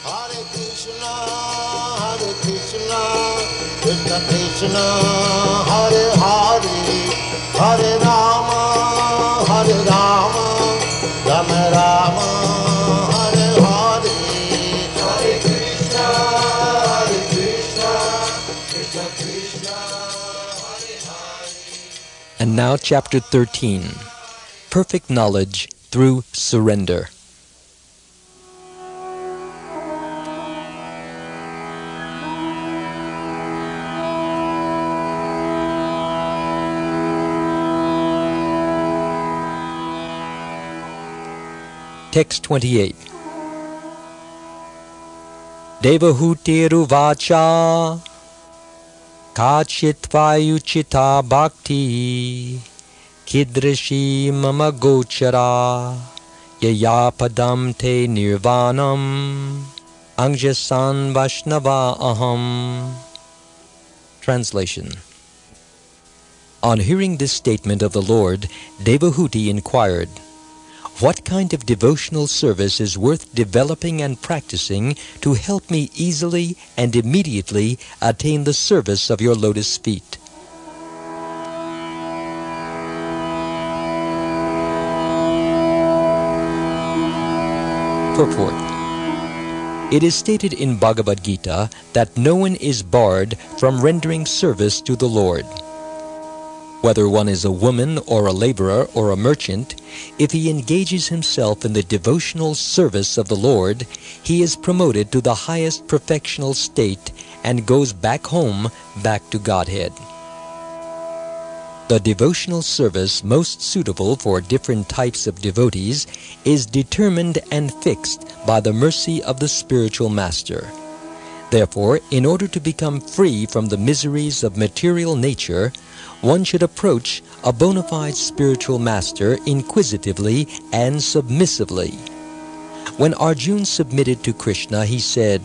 Hare Krishna, Krishna Krishna, Hare Hare, Hare Rama, Rama Rama, Hare Hare, Hare Krishna, Krishna Krishna, Hare Hare. And now chapter 13, Perfect Knowledge Through Surrender. Text 28. Devahutiruvacha Kachitvayuchita bhakti Kidrishi mama gochara Yayapadam te nirvanam Angjasan Vaishnava aham. Translation. On hearing this statement of the Lord, Devahuti inquired, "What kind of devotional service is worth developing and practicing to help me easily and immediately attain the service of your lotus feet?" Purport. It is stated in Bhagavad Gita that no one is barred from rendering service to the Lord. Whether one is a woman or a laborer or a merchant, if he engages himself in the devotional service of the Lord, he is promoted to the highest perfectional state and goes back home, back to Godhead. The devotional service most suitable for different types of devotees is determined and fixed by the mercy of the spiritual master. Therefore, in order to become free from the miseries of material nature, one should approach a bona fide spiritual master inquisitively and submissively. When Arjuna submitted to Krishna, he said,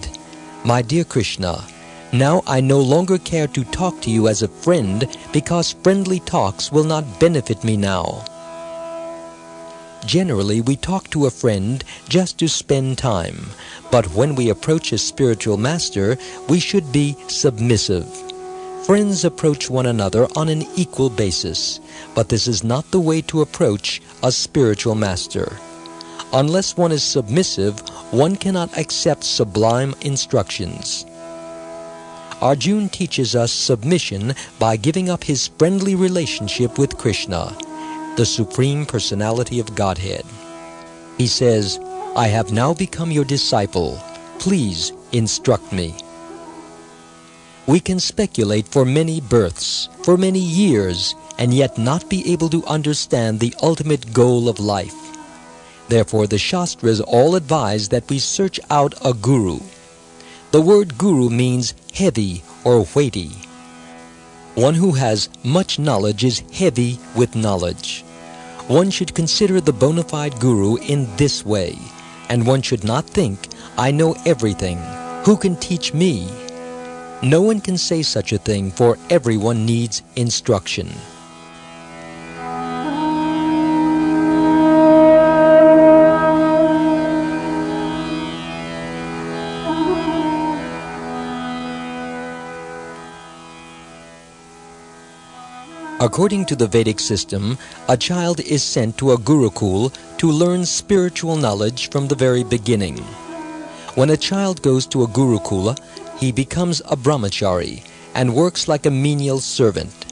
"My dear Krishna, now I no longer care to talk to you as a friend because friendly talks will not benefit me now." Generally, we talk to a friend just to spend time, but when we approach a spiritual master, we should be submissive. Friends approach one another on an equal basis, but this is not the way to approach a spiritual master. Unless one is submissive, one cannot accept sublime instructions. Arjuna teaches us submission by giving up his friendly relationship with Krishna, the Supreme Personality of Godhead. He says, "I have now become your disciple. Please instruct me." We can speculate for many births, for many years, and yet not be able to understand the ultimate goal of life. Therefore, the Shastras all advise that we search out a guru. The word guru means heavy or weighty. One who has much knowledge is heavy with knowledge. One should consider the bona fide guru in this way, and one should not think, "I know everything. Who can teach me?" No one can say such a thing, for everyone needs instruction. According to the Vedic system, a child is sent to a Gurukul to learn spiritual knowledge from the very beginning. When a child goes to a Gurukula, he becomes a brahmachari and works like a menial servant.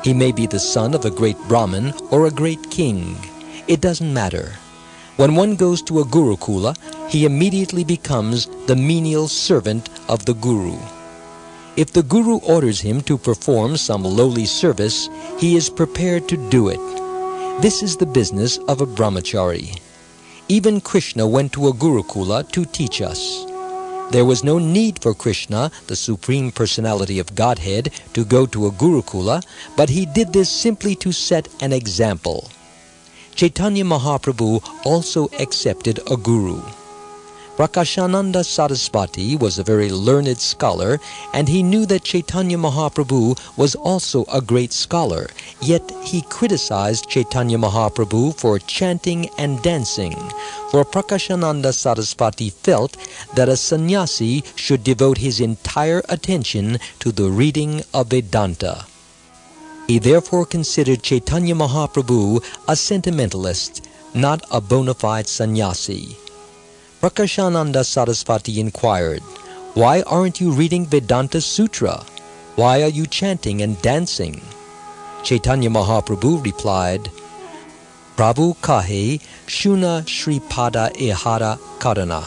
He may be the son of a great Brahmin or a great king. It doesn't matter. When one goes to a Gurukula, he immediately becomes the menial servant of the Guru. If the Guru orders him to perform some lowly service, he is prepared to do it. This is the business of a brahmachari. Even Krishna went to a Gurukula to teach us. There was no need for Krishna, the Supreme Personality of Godhead, to go to a Gurukula, but he did this simply to set an example. Chaitanya Mahaprabhu also accepted a guru. Prakashananda Saraswati was a very learned scholar, and he knew that Chaitanya Mahaprabhu was also a great scholar, yet he criticized Chaitanya Mahaprabhu for chanting and dancing, for Prakashananda Sarasvati felt that a sannyasi should devote his entire attention to the reading of Vedanta. He therefore considered Chaitanya Mahaprabhu a sentimentalist, not a bona fide sannyasi. Prakashananda Sarasvati inquired, "Why aren't you reading Vedanta Sutra? Why are you chanting and dancing?" Chaitanya Mahaprabhu replied, "Prabhu kahe shuna Shripada ehara karana.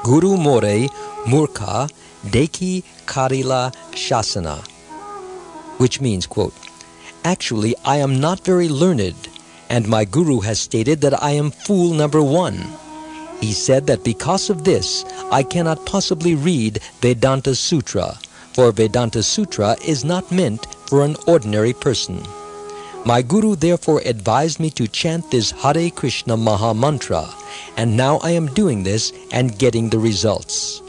Guru more murkha deki karila shasana." Which means, quote, "Actually, I am not very learned, and my guru has stated that I am fool number one. He said that because of this, I cannot possibly read Vedanta Sutra, for Vedanta Sutra is not meant for an ordinary person. My guru therefore advised me to chant this Hare Krishna Maha Mantra, and now I am doing this and getting the results."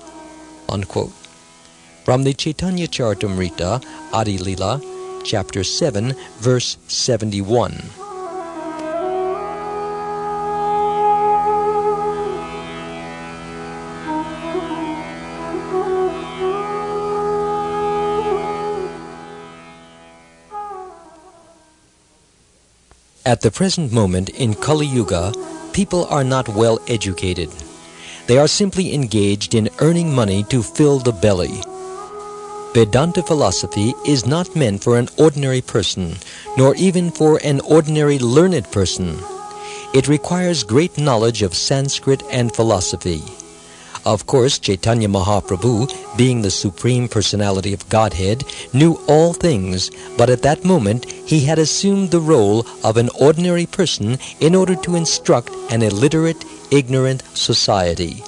Unquote. From the Chaitanya Charitamrita, Adi Lila, chapter 7, verse 71. At the present moment in Kali Yuga, people are not well educated. They are simply engaged in earning money to fill the belly. Vedanta philosophy is not meant for an ordinary person, nor even for an ordinary learned person. It requires great knowledge of Sanskrit and philosophy. Of course, Chaitanya Mahaprabhu, being the Supreme Personality of Godhead, knew all things, but at that moment he had assumed the role of an ordinary person in order to instruct an illiterate, ignorant society.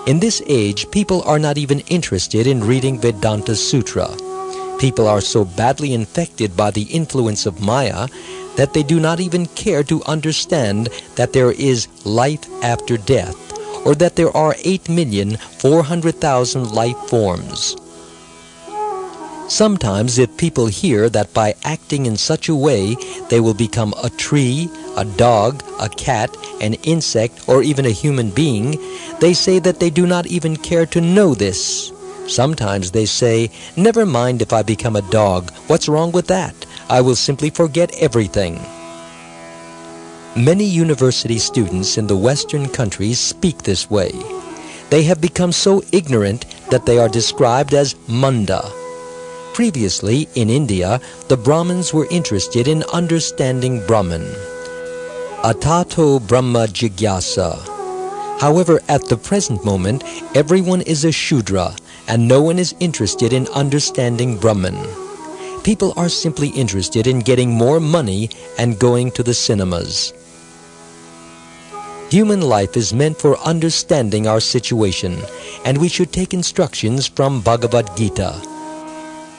In this age, people are not even interested in reading Vedanta Sutra. People are so badly infected by the influence of Maya that they do not even care to understand that there is life after death, or that there are 8,400,000 life forms. Sometimes if people hear that by acting in such a way they will become a tree, a dog, a cat, an insect, or even a human being, they say that they do not even care to know this. Sometimes they say, "Never mind if I become a dog, what's wrong with that? I will simply forget everything." Many university students in the Western countries speak this way. They have become so ignorant that they are described as Manda. Previously, in India, the Brahmins were interested in understanding Brahman. Atato Brahma Jigyasa. However, at the present moment, everyone is a Shudra, and no one is interested in understanding Brahman. People are simply interested in getting more money and going to the cinemas. Human life is meant for understanding our situation, and we should take instructions from Bhagavad Gita.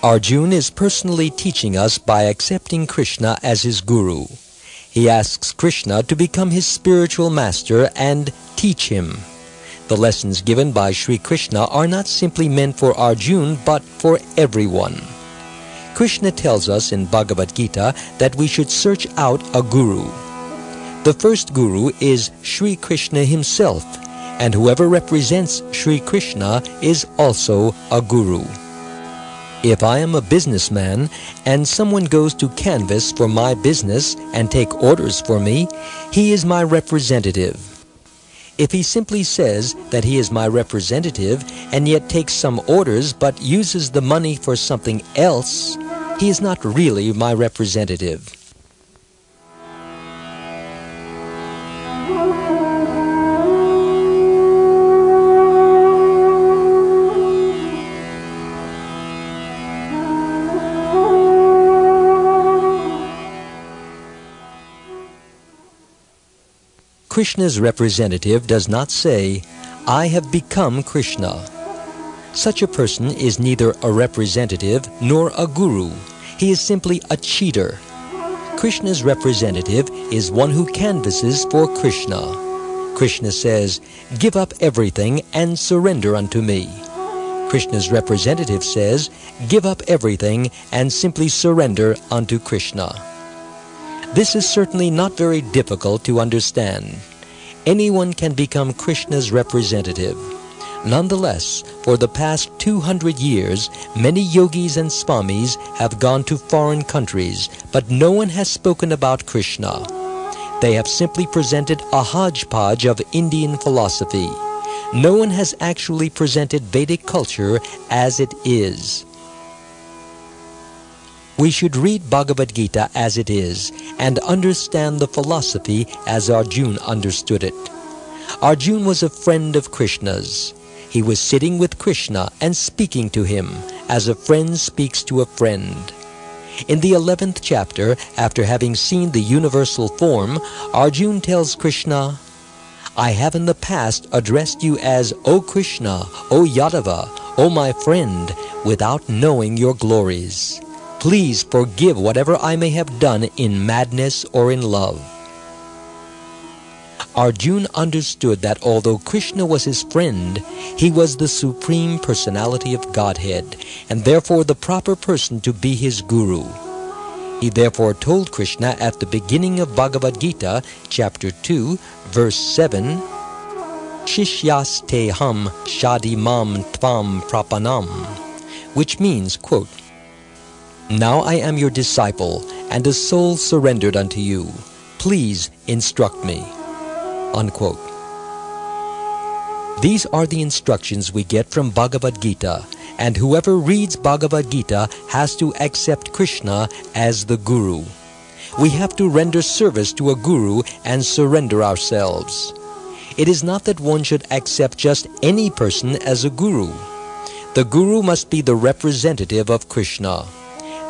Arjuna is personally teaching us by accepting Krishna as his guru. He asks Krishna to become his spiritual master and teach him. The lessons given by Sri Krishna are not simply meant for Arjuna, but for everyone. Krishna tells us in Bhagavad Gita that we should search out a guru. The first guru is Sri Krishna himself, and whoever represents Sri Krishna is also a guru. If I am a businessman and someone goes to canvass for my business and take orders for me, he is my representative. If he simply says that he is my representative and yet takes some orders but uses the money for something else, he is not really my representative. Krishna's representative does not say, "I have become Krishna." Such a person is neither a representative nor a guru. He is simply a cheater. Krishna's representative is one who canvasses for Krishna. Krishna says, "Give up everything and surrender unto me." Krishna's representative says, "Give up everything and simply surrender unto Krishna." This is certainly not very difficult to understand. anyone can become Krishna's representative. Nonetheless, for the past 200 years, many yogis and swamis have gone to foreign countries, but no one has spoken about Krishna. They have simply presented a hodgepodge of Indian philosophy. No one has actually presented Vedic culture as it is. We should read Bhagavad Gita as it is and understand the philosophy as Arjuna understood it. Arjuna was a friend of Krishna's. He was sitting with Krishna and speaking to him as a friend speaks to a friend. In the 11th chapter, after having seen the universal form, Arjuna tells Krishna, "I have in the past addressed you as O Krishna, O Yadava, O my friend, without knowing your glories. Please forgive whatever I may have done in madness or in love." Arjuna understood that although Krishna was his friend, he was the Supreme Personality of Godhead, and therefore the proper person to be his guru. He therefore told Krishna at the beginning of Bhagavad Gita, chapter 2, verse 7, "Shishyaste ham shadimam tvam prapanam," which means, quote, "Now I am your disciple, and a soul surrendered unto you. Please instruct me." Unquote. These are the instructions we get from Bhagavad Gita, and whoever reads Bhagavad Gita has to accept Krishna as the Guru. We have to render service to a Guru and surrender ourselves. It is not that one should accept just any person as a Guru. The Guru must be the representative of Krishna.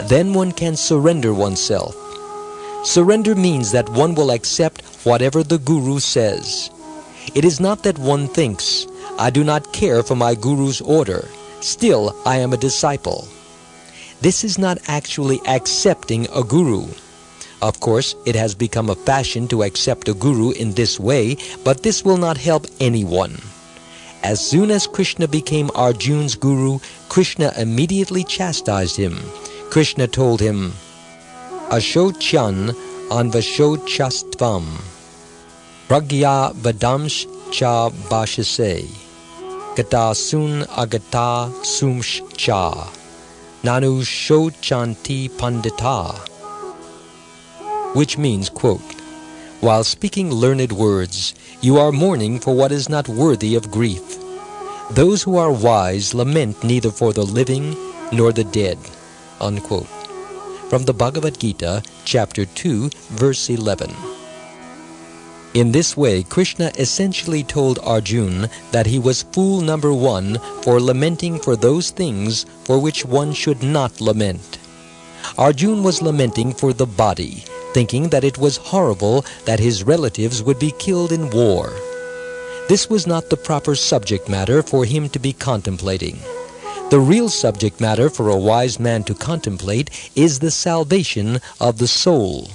Then one can surrender oneself. Surrender means that one will accept whatever the Guru says. It is not that one thinks, "I do not care for my Guru's order. Still, I am a disciple." This is not actually accepting a Guru. Of course, it has become a fashion to accept a Guru in this way, but this will not help anyone. As soon as Krishna became Arjuna's Guru, Krishna immediately chastised him. Krishna told him, "Ashochan anvashocastvam, pragya vadamsh cha bhashase, gata sun agata sumsh cha, nanu shochanti pandita," which means, quote, "While speaking learned words, you are mourning for what is not worthy of grief. Those who are wise lament neither for the living nor the dead." Unquote. From the Bhagavad Gita, chapter 2, verse 11. In this way, Krishna essentially told Arjuna that he was fool number one for lamenting for those things for which one should not lament. Arjuna was lamenting for the body, thinking that it was horrible that his relatives would be killed in war. This was not the proper subject matter for him to be contemplating. The real subject matter for a wise man to contemplate is the salvation of the soul.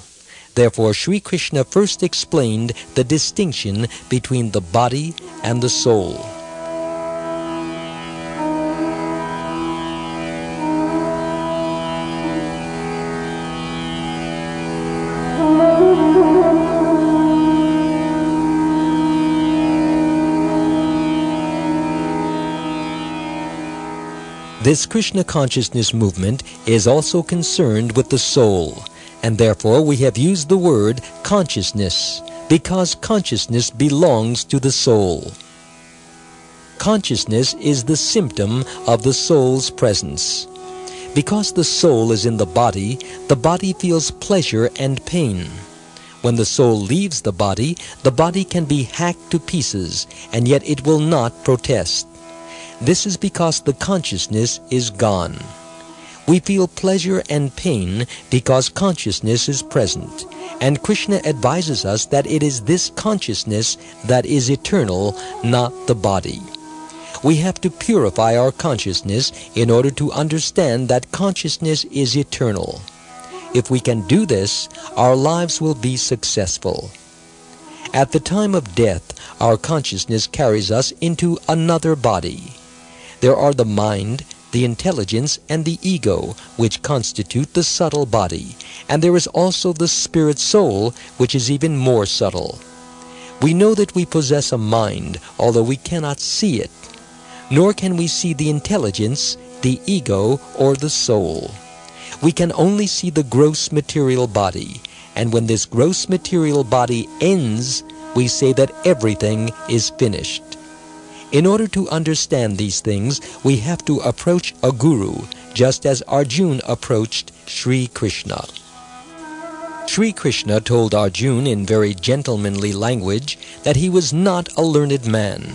Therefore, Sri Krishna first explained the distinction between the body and the soul. This Krishna consciousness movement is also concerned with the soul, and therefore we have used the word consciousness, because consciousness belongs to the soul. Consciousness is the symptom of the soul's presence. Because the soul is in the body feels pleasure and pain. When the soul leaves the body can be hacked to pieces, and yet it will not protest. This is because the consciousness is gone. We feel pleasure and pain because consciousness is present, and Krishna advises us that it is this consciousness that is eternal, not the body. We have to purify our consciousness in order to understand that consciousness is eternal. If we can do this, our lives will be successful. At the time of death, our consciousness carries us into another body. There are the mind, the intelligence, and the ego, which constitute the subtle body, and there is also the spirit soul, which is even more subtle. We know that we possess a mind, although we cannot see it, nor can we see the intelligence, the ego, or the soul. We can only see the gross material body, and when this gross material body ends, we say that everything is finished. In order to understand these things, we have to approach a guru, just as Arjuna approached Sri Krishna. Sri Krishna told Arjuna in very gentlemanly language that he was not a learned man.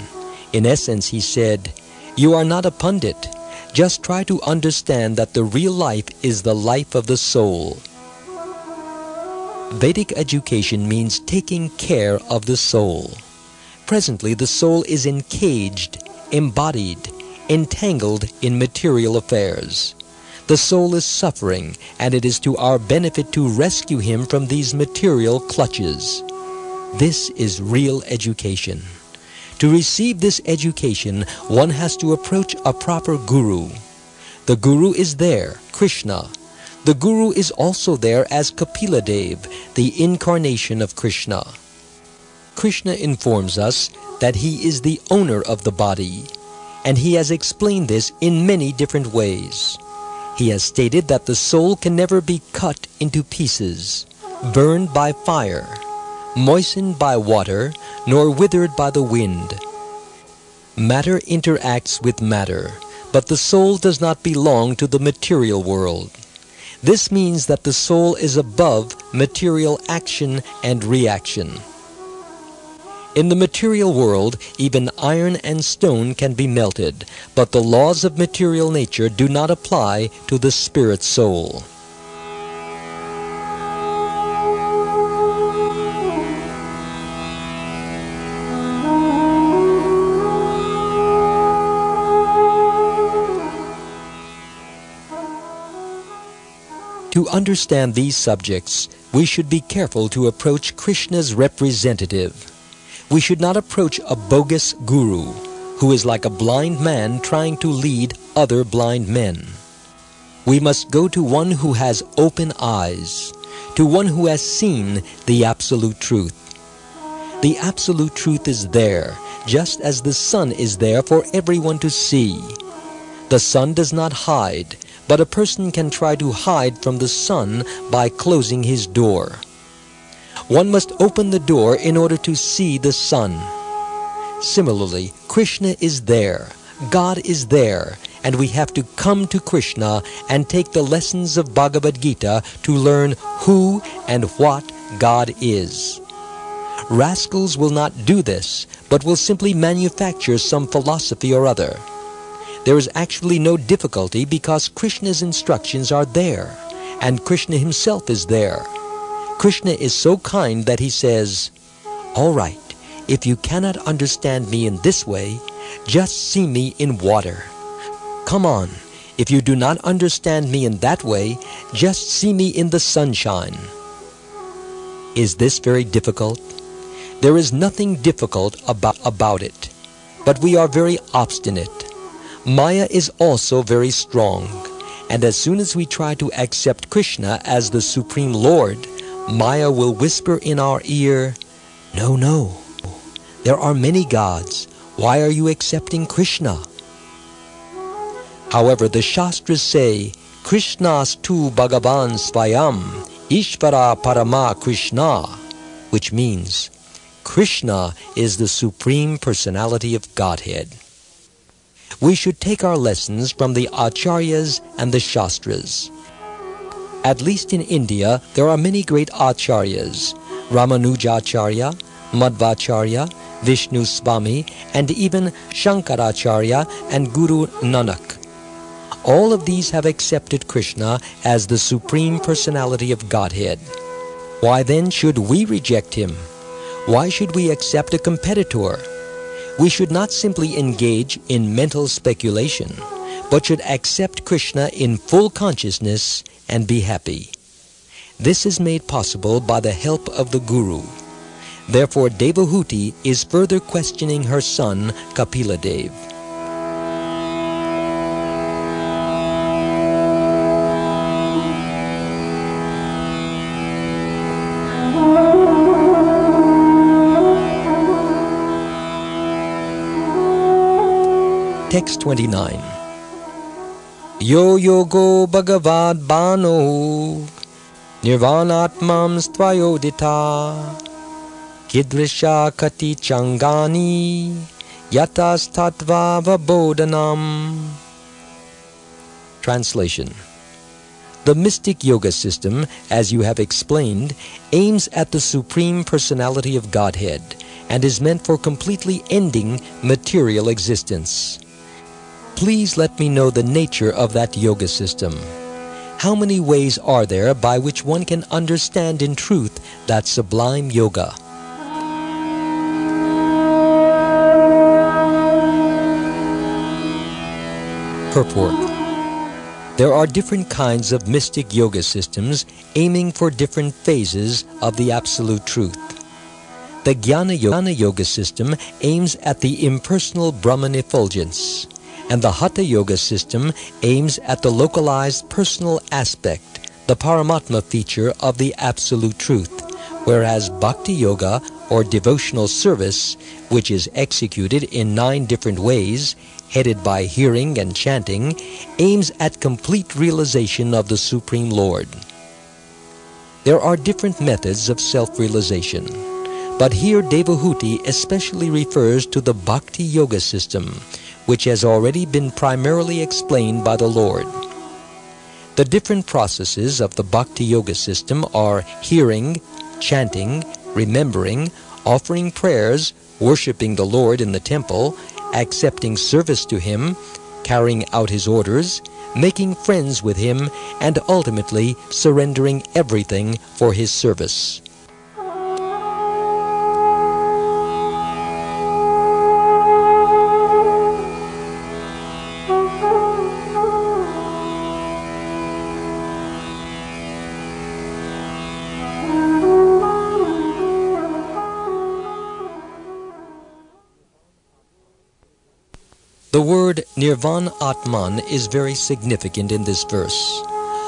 In essence, he said, "You are not a pundit. Just try to understand that the real life is the life of the soul." Vedic education means taking care of the soul. Presently, the soul is encaged, embodied, entangled in material affairs. The soul is suffering, and it is to our benefit to rescue him from these material clutches. This is real education. To receive this education, one has to approach a proper guru. The guru is there, Krishna. The guru is also there as Kapila Dev, the incarnation of Krishna. Krishna informs us that he is the owner of the body, and he has explained this in many different ways. He has stated that the soul can never be cut into pieces, burned by fire, moistened by water, nor withered by the wind. Matter interacts with matter, but the soul does not belong to the material world. This means that the soul is above material action and reaction. In the material world, even iron and stone can be melted, but the laws of material nature do not apply to the spirit soul. To understand these subjects, we should be careful to approach Krishna's representative. We should not approach a bogus guru, who is like a blind man trying to lead other blind men. We must go to one who has open eyes, to one who has seen the absolute truth. The absolute truth is there, just as the sun is there for everyone to see. The sun does not hide, but a person can try to hide from the sun by closing his door. One must open the door in order to see the sun. Similarly, Krishna is there, God is there, and we have to come to Krishna and take the lessons of Bhagavad Gita to learn who and what God is. Rascals will not do this, but will simply manufacture some philosophy or other. There is actually no difficulty because Krishna's instructions are there, and Krishna himself is there. Krishna is so kind that he says, "All right, if you cannot understand me in this way, just see me in water. Come on, if you do not understand me in that way, just see me in the sunshine." Is this very difficult? There is nothing difficult about it, but we are very obstinate. Maya is also very strong, and as soon as we try to accept Krishna as the Supreme Lord, Maya will whisper in our ear, "No, no, there are many gods. Why are you accepting Krishna?" However, the Shastras say, "Krishnastu Bhagavan Svayam, Ishvara Parama Krishna," which means, Krishna is the Supreme Personality of Godhead. We should take our lessons from the Acharyas and the Shastras. At least in India, there are many great Acharyas, Ramanujacharya, Madhvacharya, Vishnu Swami, and even Shankaracharya and Guru Nanak. All of these have accepted Krishna as the Supreme Personality of Godhead. Why then should we reject him? Why should we accept a competitor? We should not simply engage in mental speculation, but should accept Krishna in full consciousness and be happy. This is made possible by the help of the Guru. Therefore, Devahuti is further questioning her son, Kapila Dev. Text 29. Yo yogo bhagavad bano nirvanatmam stvayodita kidrisha kati changani yatas tattva vabodhanam. Translation. The mystic yoga system, as you have explained, aims at the Supreme Personality of Godhead and is meant for completely ending material existence. Please let me know the nature of that yoga system. How many ways are there by which one can understand in truth that sublime yoga? Purport. There are different kinds of mystic yoga systems aiming for different phases of the Absolute Truth. The Jnana Yoga system aims at the impersonal Brahman effulgence, and the Hatha Yoga system aims at the localized personal aspect, the Paramatma feature of the Absolute Truth, whereas Bhakti Yoga, or devotional service, which is executed in 9 different ways, headed by hearing and chanting, aims at complete realization of the Supreme Lord. There are different methods of self-realization, but here Devahuti especially refers to the Bhakti Yoga system, which has already been primarily explained by the Lord. The different processes of the Bhakti Yoga system are hearing, chanting, remembering, offering prayers, worshiping the Lord in the temple, accepting service to Him, carrying out His orders, making friends with Him, and ultimately surrendering everything for His service. The word Nirvan Atman is very significant in this verse.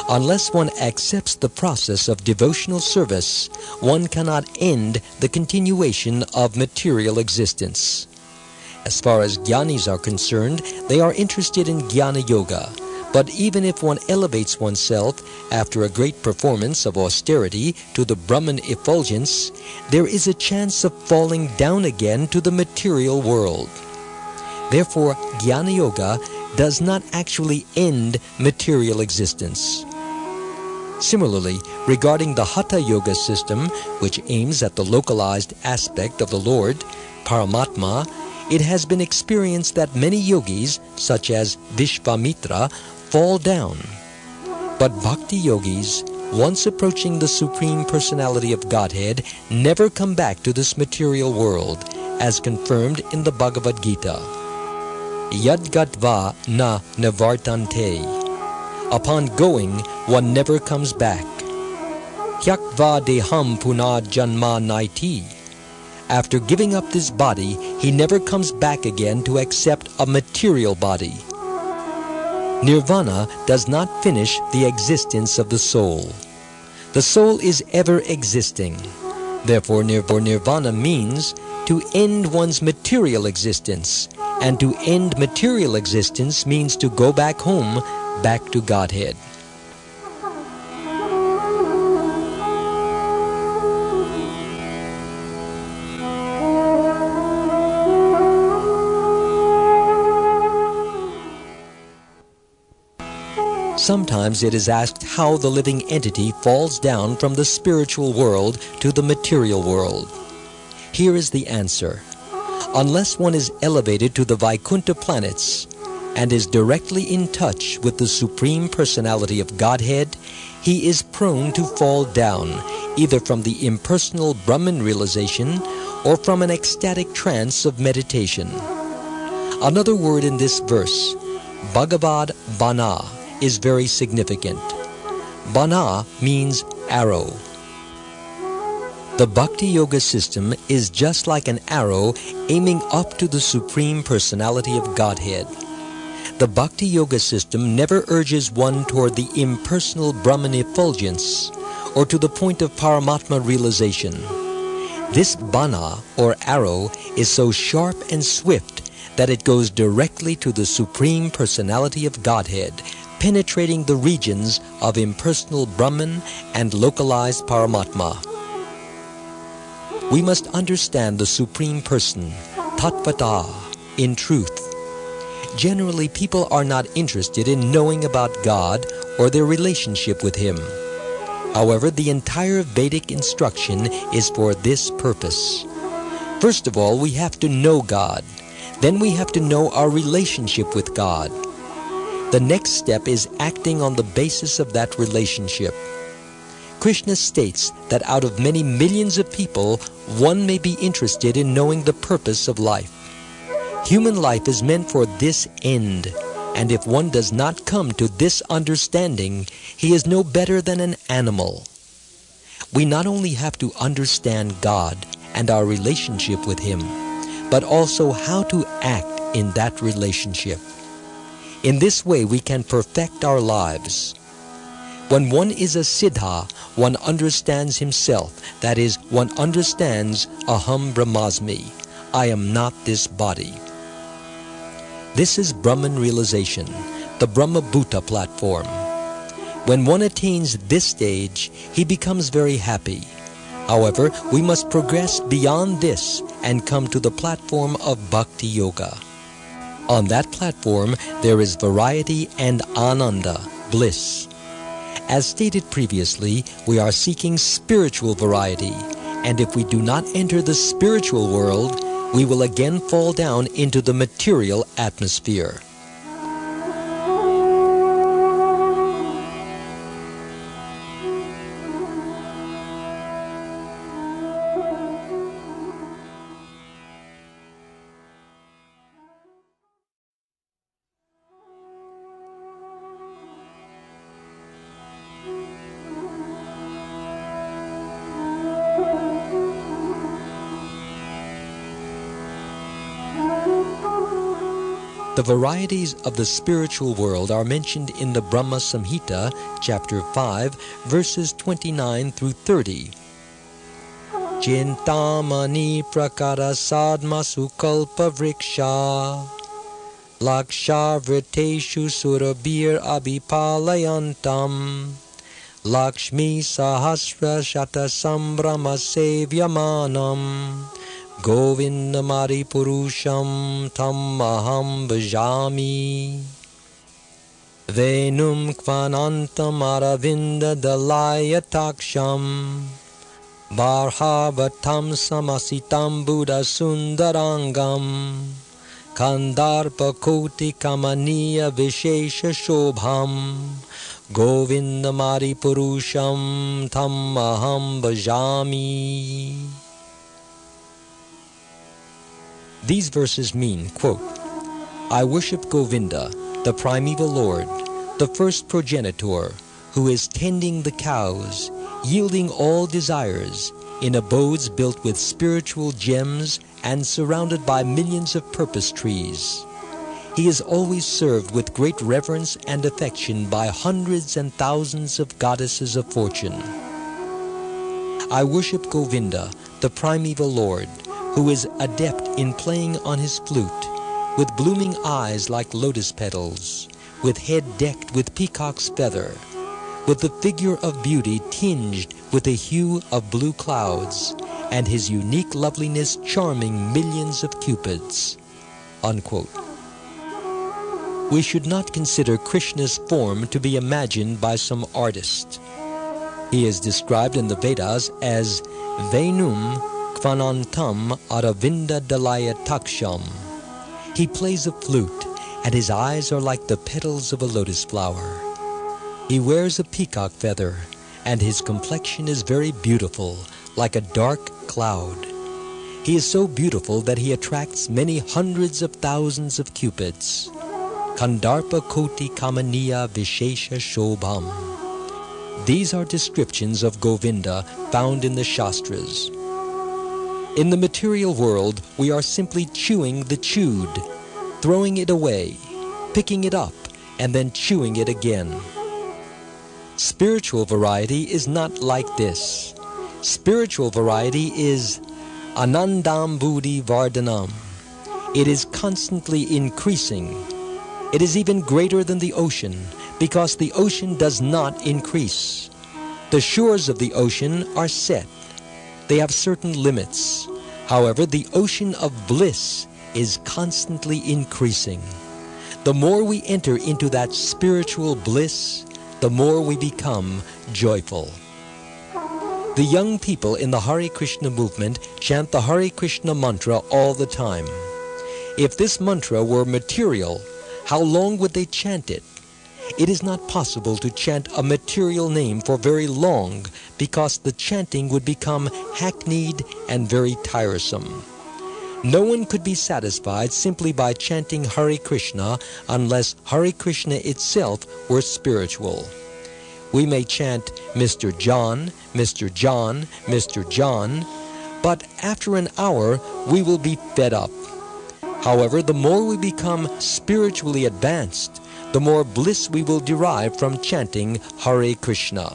Unless one accepts the process of devotional service, one cannot end the continuation of material existence. As far as Jnanis are concerned, they are interested in Jnana Yoga. But even if one elevates oneself after a great performance of austerity to the Brahman effulgence, there is a chance of falling down again to the material world. Therefore, Jnana Yoga does not actually end material existence. Similarly, regarding the Hatha Yoga system, which aims at the localized aspect of the Lord, Paramatma, it has been experienced that many yogis, such as Vishvamitra, fall down. But Bhakti yogis, once approaching the Supreme Personality of Godhead, never come back to this material world, as confirmed in the Bhagavad Gita. Yadgatva na navartante. Upon going, one never comes back. Hyakva deham punad janma naiti. After giving up this body, he never comes back again to accept a material body. Nirvana does not finish the existence of the soul. The soul is ever existing. Therefore, nirvana means to end one's material existence. And to end material existence means to go back home, back to Godhead. Sometimes it is asked how the living entity falls down from the spiritual world to the material world. Here is the answer. Unless one is elevated to the Vaikuntha planets and is directly in touch with the Supreme Personality of Godhead, he is prone to fall down, either from the impersonal Brahman realization or from an ecstatic trance of meditation. Another word in this verse, Bhagavad Bana, is very significant. Bana means arrow. The Bhakti Yoga system is just like an arrow aiming up to the Supreme Personality of Godhead. The Bhakti Yoga system never urges one toward the impersonal Brahman effulgence or to the point of Paramatma realization. This bana, or arrow, is so sharp and swift that it goes directly to the Supreme Personality of Godhead, penetrating the regions of impersonal Brahman and localized Paramatma. We must understand the Supreme Person, Tattvata, in truth. Generally, people are not interested in knowing about God or their relationship with Him. However, the entire Vedic instruction is for this purpose. First of all, we have to know God. Then we have to know our relationship with God. The next step is acting on the basis of that relationship. Krishna states that out of many millions of people, one may be interested in knowing the purpose of life. Human life is meant for this end, and if one does not come to this understanding, he is no better than an animal. We not only have to understand God and our relationship with Him, but also how to act in that relationship. In this way, we can perfect our lives. When one is a Siddha, one understands himself. That is, one understands Aham Brahmasmi. I am not this body. This is Brahman realization, the Brahma Bhuta platform. When one attains this stage, he becomes very happy. However, we must progress beyond this and come to the platform of Bhakti Yoga. On that platform, there is variety and ananda, bliss. As stated previously, we are seeking spiritual variety, and if we do not enter the spiritual world, we will again fall down into the material atmosphere. The varieties of the spiritual world are mentioned in the Brahma Samhita, chapter 5, verses 29 through 30. Chintamani prakara sadmasu kalpa vriksha laksha vriteshu surabir abhipalayantam lakshmi sahasra shata sambrama sevyamanam Govindamari Purusham Tam Aham Bhajami Venum Kvanantam Aravinda Dalaya Taksham Barhavatam Samasitam Buddha Sundarangam Kandarpa Koti Kamaniya Vishesha Shobham Govindamari Purusham Tam Aham Bhajami. These verses mean, quote, I worship Govinda, the primeval Lord, the first progenitor, who is tending the cows, yielding all desires, in abodes built with spiritual gems and surrounded by millions of purpose trees. He is always served with great reverence and affection by hundreds and thousands of goddesses of fortune. I worship Govinda, the primeval Lord, who is adept in playing on his flute, with blooming eyes like lotus petals, with head decked with peacock's feather, with the figure of beauty tinged with the hue of blue clouds, and his unique loveliness charming millions of cupids. Unquote. We should not consider Krishna's form to be imagined by some artist. He is described in the Vedas as Venum Kvanantam Aravinda Dalaya Taksham. He plays a flute, and his eyes are like the petals of a lotus flower. He wears a peacock feather, and his complexion is very beautiful, like a dark cloud. He is so beautiful that he attracts many hundreds of thousands of cupids. Kandarpa Koti Kamaniya Vishesha Shobham. These are descriptions of Govinda found in the Shastras. In the material world, we are simply chewing the chewed, throwing it away, picking it up, and then chewing it again. Spiritual variety is not like this. Spiritual variety is Anandam Buddhi Vardhanam. It is constantly increasing. It is even greater than the ocean, because the ocean does not increase. The shores of the ocean are set. They have certain limits. However, the ocean of bliss is constantly increasing. The more we enter into that spiritual bliss, the more we become joyful. The young people in the Hare Krishna movement chant the Hare Krishna mantra all the time. If this mantra were material, how long would they chant it? It is not possible to chant a material name for very long because the chanting would become hackneyed and very tiresome. No one could be satisfied simply by chanting Hare Krishna unless Hare Krishna itself were spiritual. We may chant Mr. John, Mr. John, Mr. John, but after an hour we will be fed up. However, the more we become spiritually advanced, the more bliss we will derive from chanting Hare Krishna.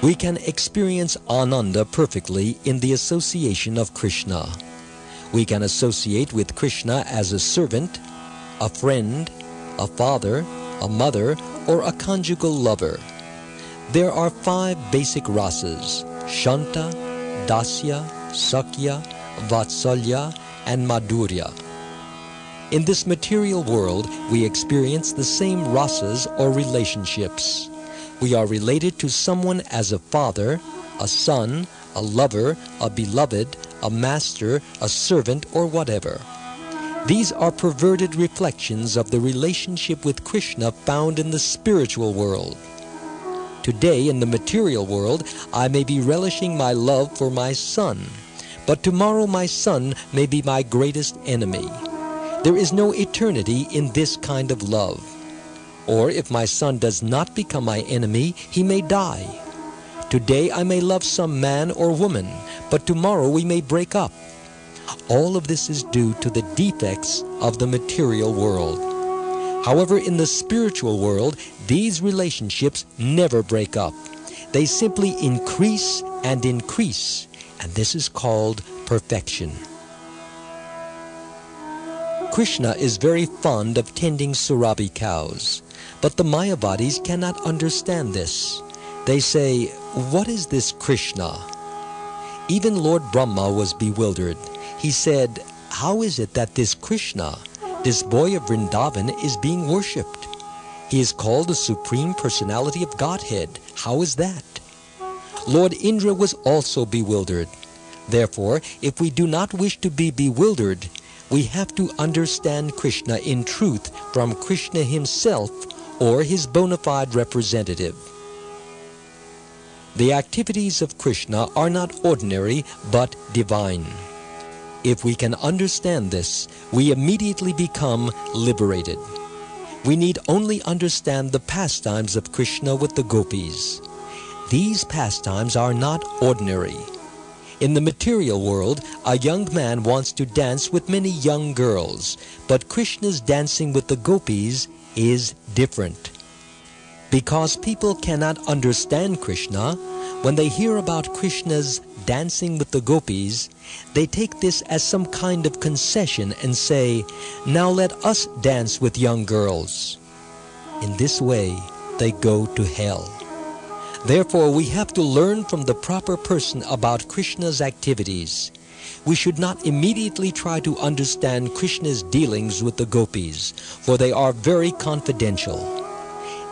We can experience Ananda perfectly in the association of Krishna. We can associate with Krishna as a servant, a friend, a father, a mother, or a conjugal lover. There are 5 basic rasas: Shanta, Dasya, Sakya, Vatsalya, and Madhurya. In this material world, we experience the same rasas or relationships. We are related to someone as a father, a son, a lover, a beloved, a master, a servant, or whatever. These are perverted reflections of the relationship with Krishna found in the spiritual world. Today, in the material world, I may be relishing my love for my son, but tomorrow my son may be my greatest enemy. There is no eternity in this kind of love. Or if my son does not become my enemy, he may die. Today I may love some man or woman, but tomorrow we may break up. All of this is due to the defects of the material world. However, in the spiritual world, these relationships never break up. They simply increase and increase, and this is called perfection. Krishna is very fond of tending Surabhi cows, but the Mayavadis cannot understand this. They say, "What is this Krishna?" Even Lord Brahma was bewildered. He said, "How is it that this Krishna, this boy of Vrindavan, is being worshipped? He is called the Supreme Personality of Godhead. How is that?" Lord Indra was also bewildered. Therefore, if we do not wish to be bewildered, we have to understand Krishna in truth from Krishna himself or his bona fide representative. The activities of Krishna are not ordinary but divine. If we can understand this, we immediately become liberated. We need only understand the pastimes of Krishna with the gopis. These pastimes are not ordinary. In the material world, a young man wants to dance with many young girls, but Krishna's dancing with the gopis is different. Because people cannot understand Krishna, when they hear about Krishna's dancing with the gopis, they take this as some kind of concession and say, "Now let us dance with young girls." In this way, they go to hell. Therefore, we have to learn from the proper person about Krishna's activities. We should not immediately try to understand Krishna's dealings with the gopis, for they are very confidential.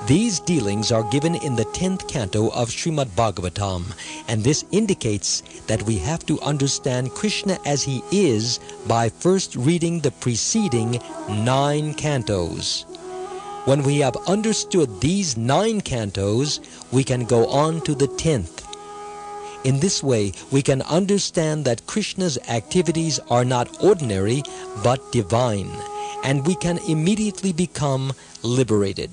These dealings are given in the 10th canto of Srimad Bhagavatam, and this indicates that we have to understand Krishna as he is by first reading the preceding 9 cantos. When we have understood these 9 cantos, we can go on to the 10th. In this way, we can understand that Krishna's activities are not ordinary but divine, and we can immediately become liberated.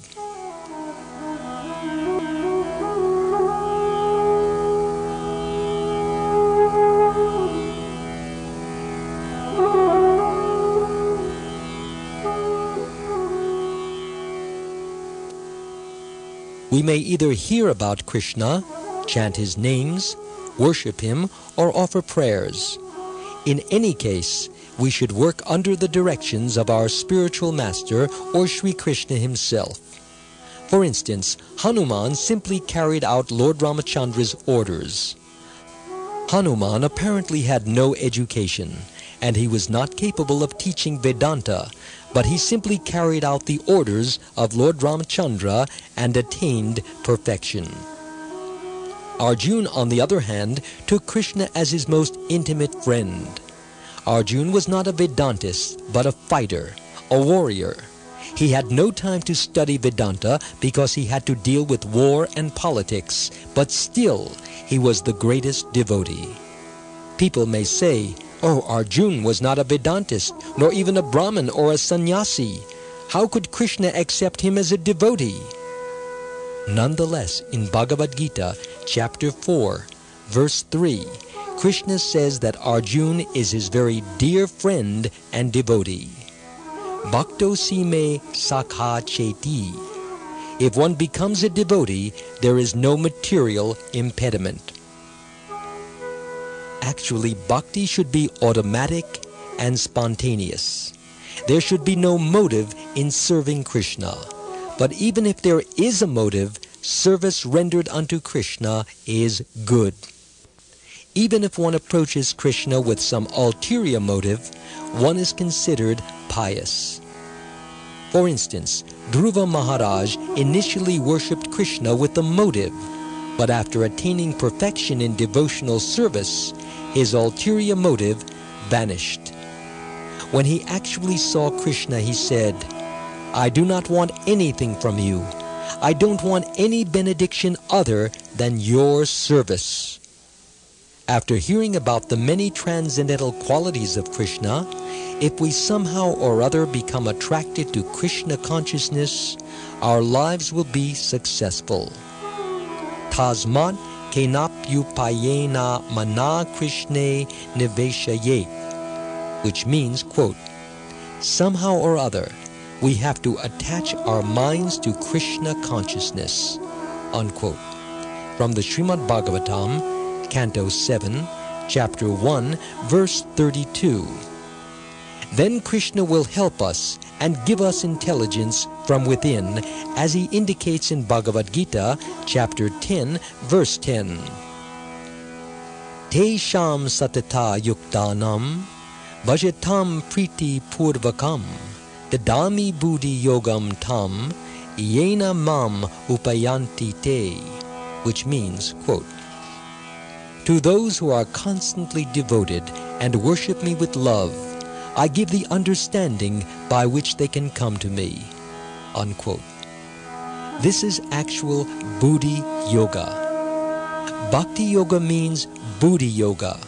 We may either hear about Krishna, chant his names, worship him, or offer prayers. In any case, we should work under the directions of our spiritual master or Sri Krishna himself. For instance, Hanuman simply carried out Lord Ramachandra's orders. Hanuman apparently had no education, and he was not capable of teaching Vedanta, but he simply carried out the orders of Lord Ramachandra and attained perfection. Arjuna, on the other hand, took Krishna as his most intimate friend. Arjuna was not a Vedantist, but a fighter, a warrior. He had no time to study Vedanta because he had to deal with war and politics, but still he was the greatest devotee. People may say, "Oh, Arjuna was not a Vedantist, nor even a Brahmin or a sannyasi. How could Krishna accept him as a devotee?" Nonetheless, in Bhagavad Gita, chapter 4, verse 3, Krishna says that Arjuna is his very dear friend and devotee. Bhakto si me sakha cheti. If one becomes a devotee, there is no material impediment. Actually, bhakti should be automatic and spontaneous. There should be no motive in serving Krishna. But even if there is a motive, service rendered unto Krishna is good. Even if one approaches Krishna with some ulterior motive, one is considered pious. For instance, Dhruva Maharaj initially worshipped Krishna with a motive, but after attaining perfection in devotional service, his ulterior motive vanished. When he actually saw Krishna, he said, "I do not want anything from you. I don't want any benediction other than your service." After hearing about the many transcendental qualities of Krishna, if we somehow or other become attracted to Krishna consciousness, our lives will be successful. Tasmat kenapyupayena mana Krishne niveshayet, which means, quote, somehow or other, we have to attach our minds to Krishna consciousness, unquote. From the Srimad Bhagavatam, Canto 7, Chapter 1, Verse 32. Then Krishna will help us and give us intelligence from within, as he indicates in Bhagavad Gita, Chapter 10, Verse 10. Tesham satata yuktanam bhajatam priti purvakam dadami buddhi yogam tam yena mam upayanti te, which means, quote, to those who are constantly devoted and worship me with love, I give the understanding by which they can come to me, unquote. This is actual Buddhi Yoga. Bhakti Yoga means Buddhi Yoga,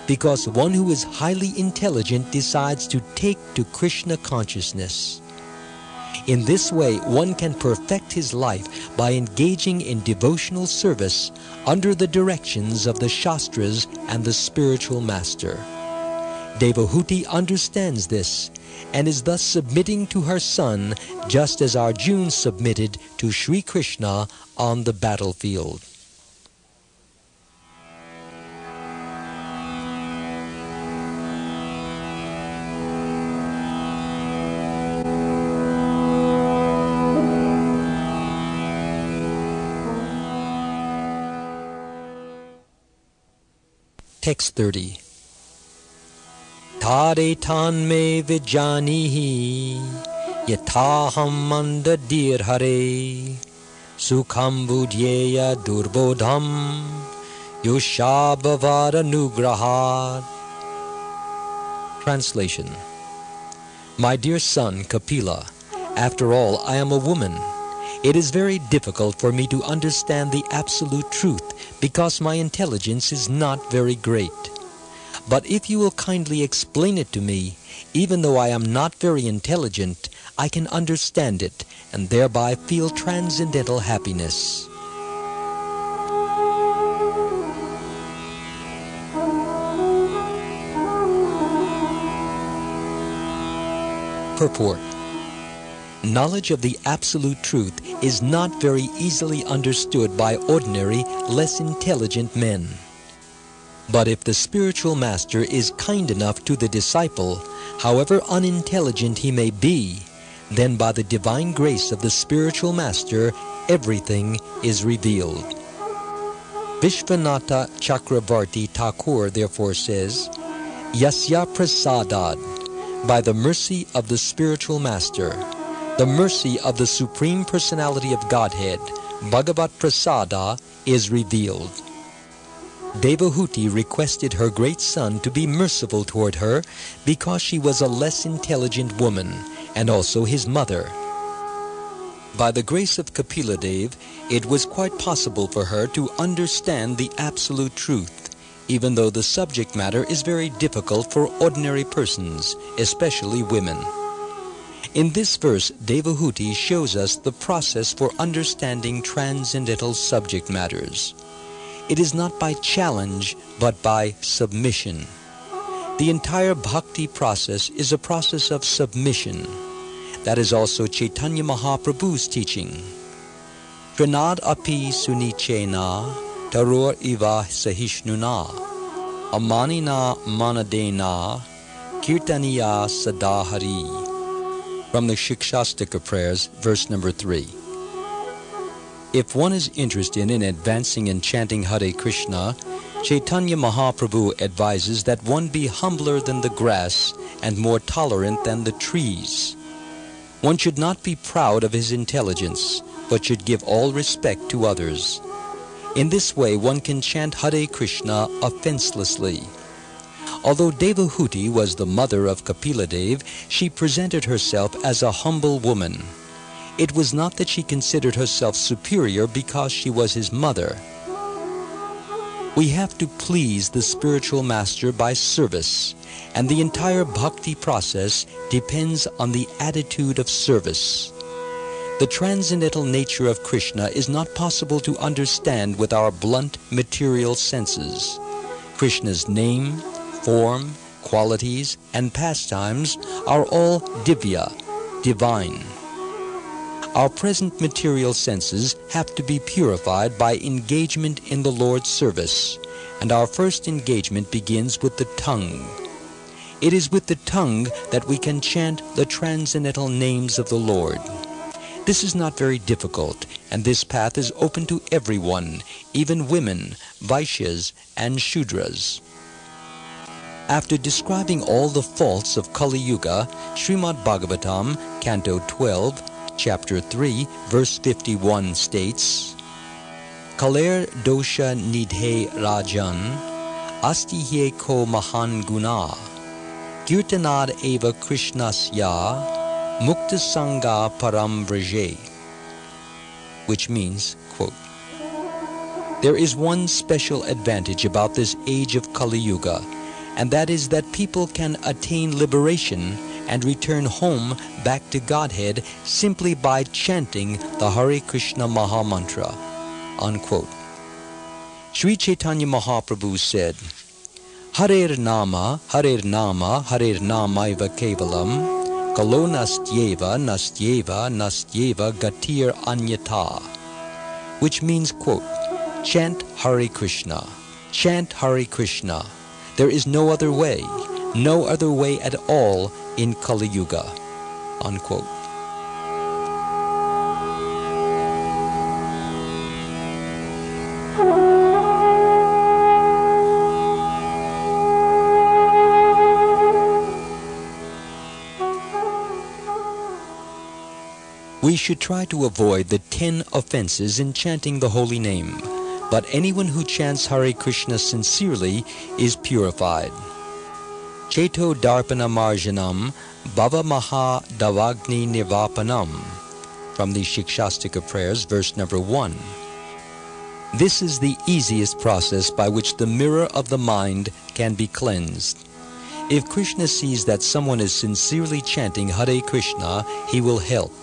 because one who is highly intelligent decides to take to Krishna consciousness. In this way, one can perfect his life by engaging in devotional service under the directions of the Shastras and the spiritual master. Devahuti understands this and is thus submitting to her son just as Arjuna submitted to Sri Krishna on the battlefield. Text 30. Tade tan me vijanihi yataham mandadir hare sukham budhyeya durbodham yushabhavara nugrahad. Translation. My dear son Kapila, after all, I am a woman. It is very difficult for me to understand the absolute truth because my intelligence is not very great. But if you will kindly explain it to me, even though I am not very intelligent, I can understand it and thereby feel transcendental happiness. Purport. Knowledge of the absolute truth is not very easily understood by ordinary, less intelligent men. But if the spiritual master is kind enough to the disciple, however unintelligent he may be, then by the divine grace of the spiritual master, everything is revealed. Vishvanatha Chakravarti Thakur therefore says, Yasya prasadad, by the mercy of the spiritual master, the mercy of the Supreme Personality of Godhead, Bhagavat Prasada, is revealed. Devahuti requested her great son to be merciful toward her because she was a less intelligent woman, and also his mother. By the grace of Kapila Dev, it was quite possible for her to understand the absolute truth, even though the subject matter is very difficult for ordinary persons, especially women. In this verse, Devahuti shows us the process for understanding transcendental subject matters. It is not by challenge, but by submission. The entire bhakti process is a process of submission. That is also Chaitanya Mahaprabhu's teaching. Trinad api sunichena taror iva sahishnuna amanina manadena kirtaniya sadahari. From the Shikshastika prayers, verse number 3. If one is interested in advancing and chanting Hare Krishna, Chaitanya Mahaprabhu advises that one be humbler than the grass and more tolerant than the trees. One should not be proud of his intelligence, but should give all respect to others. In this way, one can chant Hare Krishna offenselessly. Although Devahuti was the mother of Kapila Dev, she presented herself as a humble woman. It was not that she considered herself superior because she was his mother. We have to please the spiritual master by service, and the entire bhakti process depends on the attitude of service. The transcendental nature of Krishna is not possible to understand with our blunt material senses. Krishna's name, form, qualities, and pastimes are all divya, divine. Our present material senses have to be purified by engagement in the Lord's service, and our first engagement begins with the tongue. It is with the tongue that we can chant the transcendental names of the Lord. This is not very difficult, and this path is open to everyone, even women, Vaishyas, and Shudras. After describing all the faults of Kali Yuga, Srimad Bhagavatam, Canto 12, Chapter 3, verse 51 states, Kaler dosha nidhe rajan, asti he ko mahan guna, kirtanad eva krishnasya, mukta sangha param vraje. Which means, quote, there is one special advantage about this age of Kali Yuga, and that is that people can attain liberation and return home back to Godhead simply by chanting the Hare Krishna Maha Mantra, unquote. Sri Chaitanya Mahaprabhu said, Harer Nama, Harer Nama, Harer Namaiva Kevalam, Kalo Nastyeva, Nastyeva, Nastyeva Gatir Anyata, which means, quote, chant Hare Krishna, chant Hare Krishna. There is no other way at all in Kali Yuga, unquote. We should try to avoid the 10 offenses in chanting the holy name, but anyone who chants Hare Krishna sincerely is purified. Cheto Darpana Marjanam Bhava Maha Davagni Nivapanam, from the Shikshastika prayers, verse number 1. This is the easiest process by which the mirror of the mind can be cleansed. If Krishna sees that someone is sincerely chanting Hare Krishna, he will help.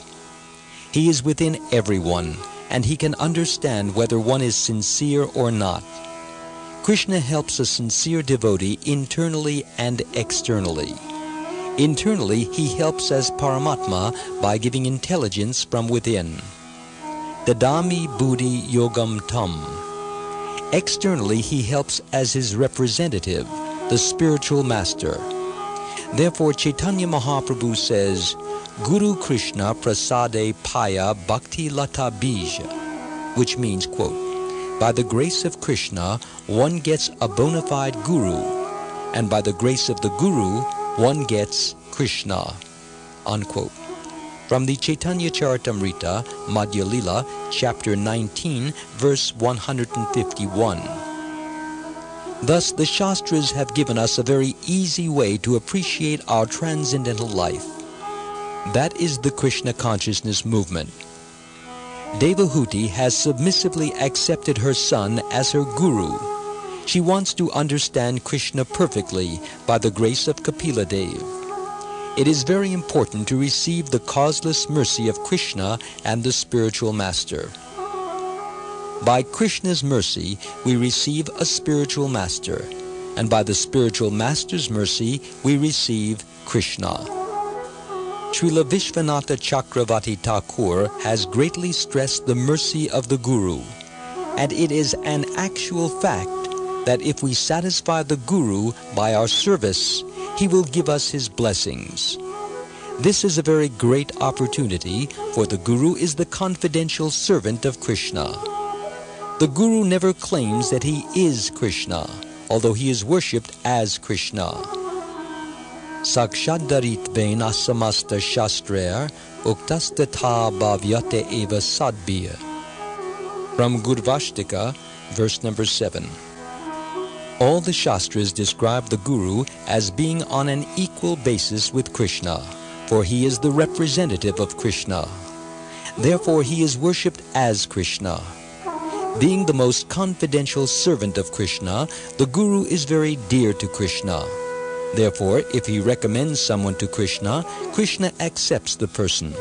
He is within everyone, and he can understand whether one is sincere or not. Krishna helps a sincere devotee internally and externally. Internally, he helps as Paramatma by giving intelligence from within. Dadami Buddhi Yogam Tam. Externally, he helps as his representative, the spiritual master. Therefore, Chaitanya Mahaprabhu says, Guru Krishna Prasade Paya Bhakti Lata Bija, which means, quote, by the grace of Krishna, one gets a bona fide guru, and by the grace of the guru, one gets Krishna, unquote. From the Chaitanya Charitamrita, Madhya Lila, chapter 19, verse 151. Thus, the Shastras have given us a very easy way to appreciate our transcendental life. That is the Krishna consciousness movement. Devahuti has submissively accepted her son as her guru. She wants to understand Krishna perfectly by the grace of Kapila Dev. It is very important to receive the causeless mercy of Krishna and the spiritual master. By Krishna's mercy, we receive a spiritual master, and by the spiritual master's mercy, we receive Krishna. Srila Vishwanatha Chakravarti Thakur has greatly stressed the mercy of the Guru, and it is an actual fact that if we satisfy the Guru by our service, he will give us his blessings. This is a very great opportunity, for the Guru is the confidential servant of Krishna. The Guru never claims that he is Krishna, although he is worshipped as Krishna. Sakshadaritvein asamasta shastrair uktastatha bhavyate eva sadbhya. From Gurvashtika, verse number 7. All the Shastras describe the Guru as being on an equal basis with Krishna, for he is the representative of Krishna. Therefore, he is worshipped as Krishna. Being the most confidential servant of Krishna, the Guru is very dear to Krishna. Therefore, if he recommends someone to Krishna, Krishna accepts the person.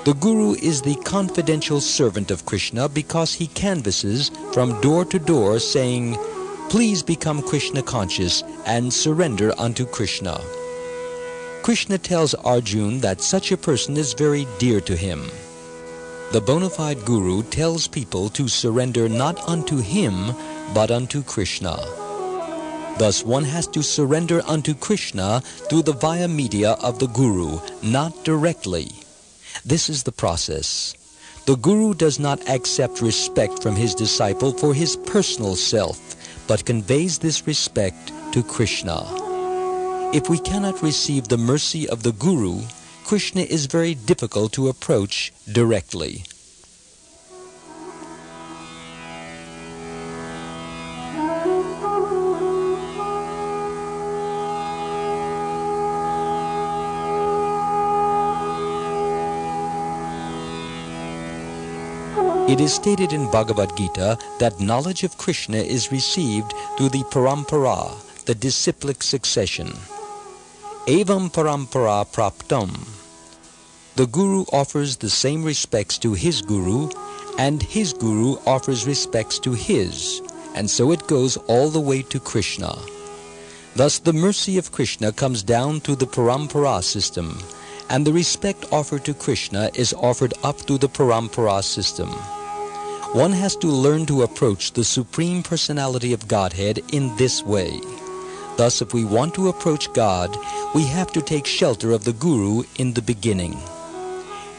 The Guru is the confidential servant of Krishna because he canvasses from door to door saying, please become Krishna conscious and surrender unto Krishna. Krishna tells Arjuna that such a person is very dear to him. The bona fide Guru tells people to surrender not unto him, but unto Krishna. Thus one has to surrender unto Krishna through the via media of the Guru, not directly. This is the process. The Guru does not accept respect from his disciple for his personal self, but conveys this respect to Krishna. If we cannot receive the mercy of the Guru, Krishna is very difficult to approach directly. It is stated in Bhagavad Gita that knowledge of Krishna is received through the parampara, the disciplic succession. Evam parampara praptam. The Guru offers the same respects to his Guru, and his Guru offers respects to his, and so it goes all the way to Krishna. Thus the mercy of Krishna comes down through the parampara system, and the respect offered to Krishna is offered up through the parampara system. One has to learn to approach the Supreme Personality of Godhead in this way. Thus, if we want to approach God, we have to take shelter of the Guru in the beginning.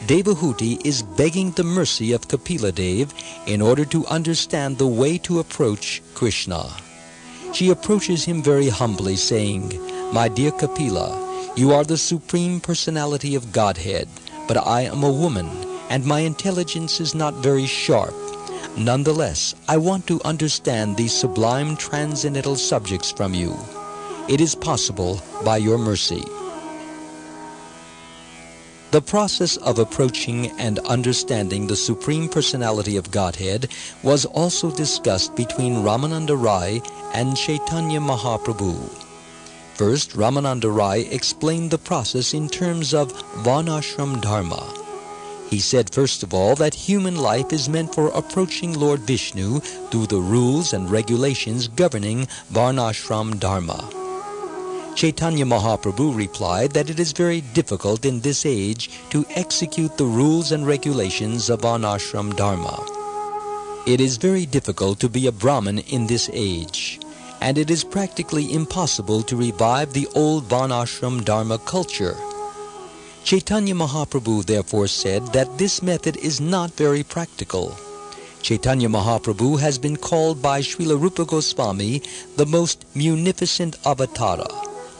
Devahuti is begging the mercy of Kapila Dev in order to understand the way to approach Krishna. She approaches him very humbly, saying, "My dear Kapila, you are the Supreme Personality of Godhead, but I am a woman, and my intelligence is not very sharp. Nonetheless, I want to understand these sublime transcendental subjects from you. It is possible by your mercy." The process of approaching and understanding the Supreme Personality of Godhead was also discussed between Ramananda Rai and Chaitanya Mahaprabhu. First, Ramananda Rai explained the process in terms of Varnashram Dharma. He said, first of all, that human life is meant for approaching Lord Vishnu through the rules and regulations governing Varnashram Dharma. Chaitanya Mahaprabhu replied that it is very difficult in this age to execute the rules and regulations of Varnashram Dharma. It is very difficult to be a Brahmin in this age, and it is practically impossible to revive the old Varnashram Dharma culture. Chaitanya Mahaprabhu therefore said that this method is not very practical. Chaitanya Mahaprabhu has been called by Srila Rupa Goswami the most munificent avatara,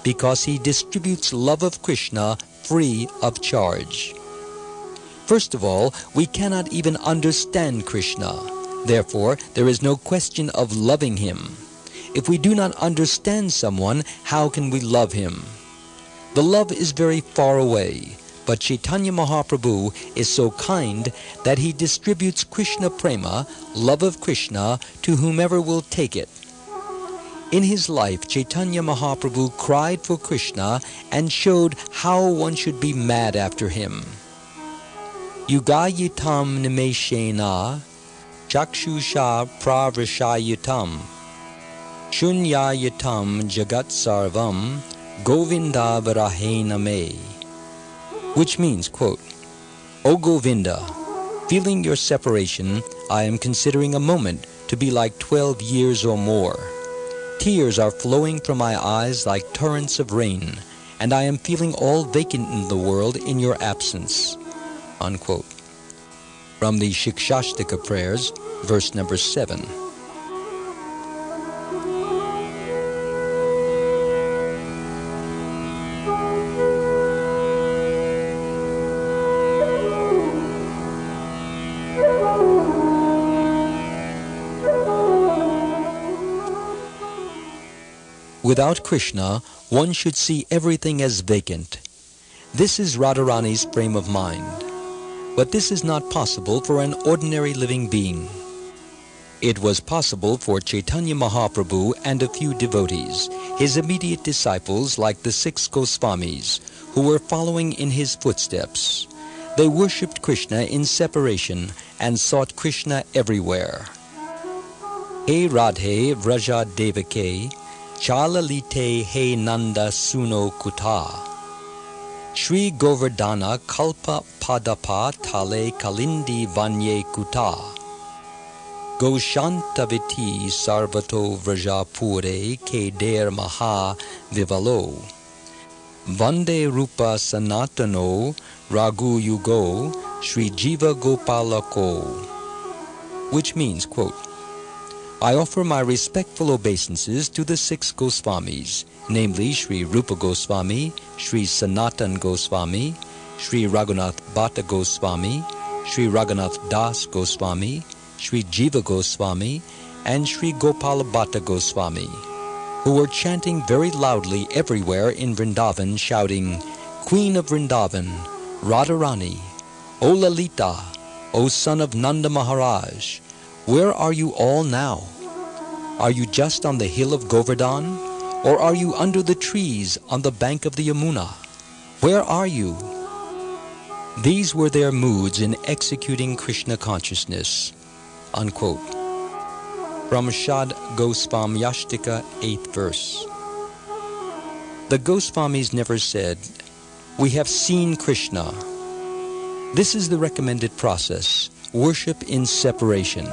because he distributes love of Krishna free of charge. First of all, we cannot even understand Krishna. Therefore, there is no question of loving him. If we do not understand someone, how can we love him? The love is very far away, but Chaitanya Mahaprabhu is so kind that he distributes Krishna Prema, love of Krishna, to whomever will take it. In his life, Chaitanya Mahaprabhu cried for Krishna and showed how one should be mad after him. Yugayitam nimeshena chakshusha pravrashayitam shunyayitam jagat sarvam govinda varahena me. Which means, quote, O Govinda, feeling your separation, I am considering a moment to be like 12 years or more. Tears are flowing from my eyes like torrents of rain, and I am feeling all vacant in the world in your absence. Unquote. From the Shikshashtaka prayers, verse number 7. Without Krishna, one should see everything as vacant. This is Radharani's frame of mind. But this is not possible for an ordinary living being. It was possible for Chaitanya Mahaprabhu and a few devotees, his immediate disciples like the 6 Goswamis, who were following in his footsteps. They worshipped Krishna in separation and sought Krishna everywhere. He Radhe Vraja Devake Chalalite He Nanda Suno Kuta Shri Govardhana Kalpa Padapa Tale Kalindi Vanye Kuta Goshantaviti Sarvato Vrajapure Keder Maha Vivalo Vande Rupa Sanatano Raghu Yugo Shri Jiva Gopalako. Which means, quote, I offer my respectful obeisances to the 6 Goswamis, namely Sri Rupa Goswami, Sri Sanatan Goswami, Sri Raghunath Bhatta Goswami, Sri Raghunath Das Goswami, Sri Jiva Goswami, and Sri Gopala Bhatta Goswami, who were chanting very loudly everywhere in Vrindavan, shouting, Queen of Vrindavan, Radharani, O Lalita, O son of Nanda Maharaj, where are you all now? Are you just on the hill of Govardhan? Or are you under the trees on the bank of the Yamuna? Where are you? These were their moods in executing Krishna consciousness. Unquote. From Shad Goswamyashtika, 8th verse. The Goswamis never said, we have seen Krishna. This is the recommended process, worship in separation.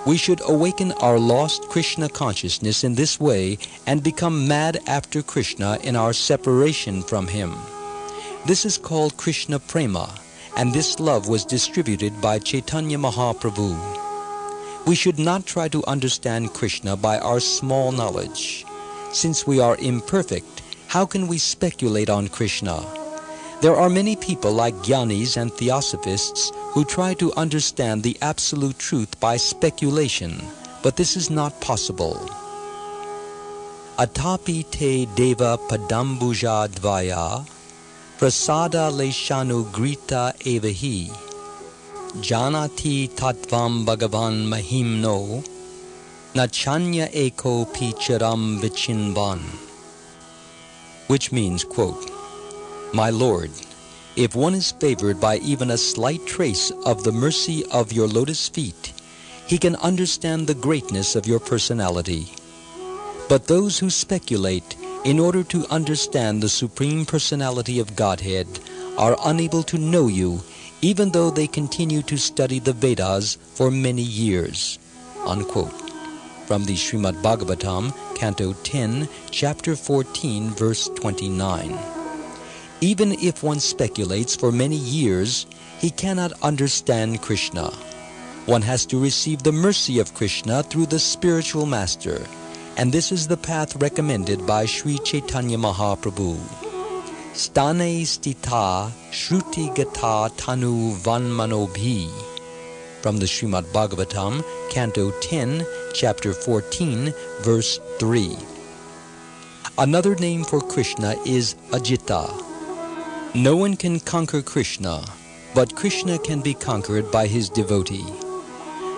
We should awaken our lost Krishna consciousness in this way and become mad after Krishna in our separation from him. This is called Krishna Prema, and this love was distributed by Chaitanya Mahaprabhu. We should not try to understand Krishna by our small knowledge. Since we are imperfect, how can we speculate on Krishna? There are many people like Jnanis and Theosophists who try to understand the absolute truth by speculation, but this is not possible. Atapi te deva padambuja dvaya prasada leshanu grita evahi janati tatvam bhagavan mahimno nachanya eko picharam vichinvan. Which means, quote, My Lord, if one is favored by even a slight trace of the mercy of your lotus feet, he can understand the greatness of your personality. But those who speculate in order to understand the Supreme Personality of Godhead, are unable to know you, even though they continue to study the Vedas for many years." Unquote. From the Srimad Bhagavatam, Canto 10, Chapter 14, Verse 29. Even if one speculates for many years, he cannot understand Krishna. One has to receive the mercy of Krishna through the spiritual master, and this is the path recommended by Sri Chaitanya Mahaprabhu. Stane stita shruti gata tanu vanmanobhi. From the Srimad Bhagavatam, Canto 10, Chapter 14, Verse 3. Another name for Krishna is Ajita. No one can conquer Krishna, but Krishna can be conquered by his devotee.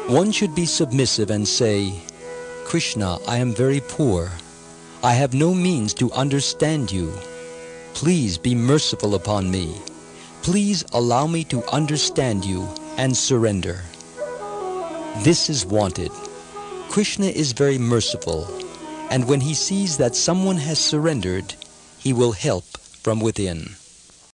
One should be submissive and say, "Krishna, I am very poor. I have no means to understand you. Please be merciful upon me. Please allow me to understand you and surrender." This is wanted. Krishna is very merciful, and when he sees that someone has surrendered, he will help from within.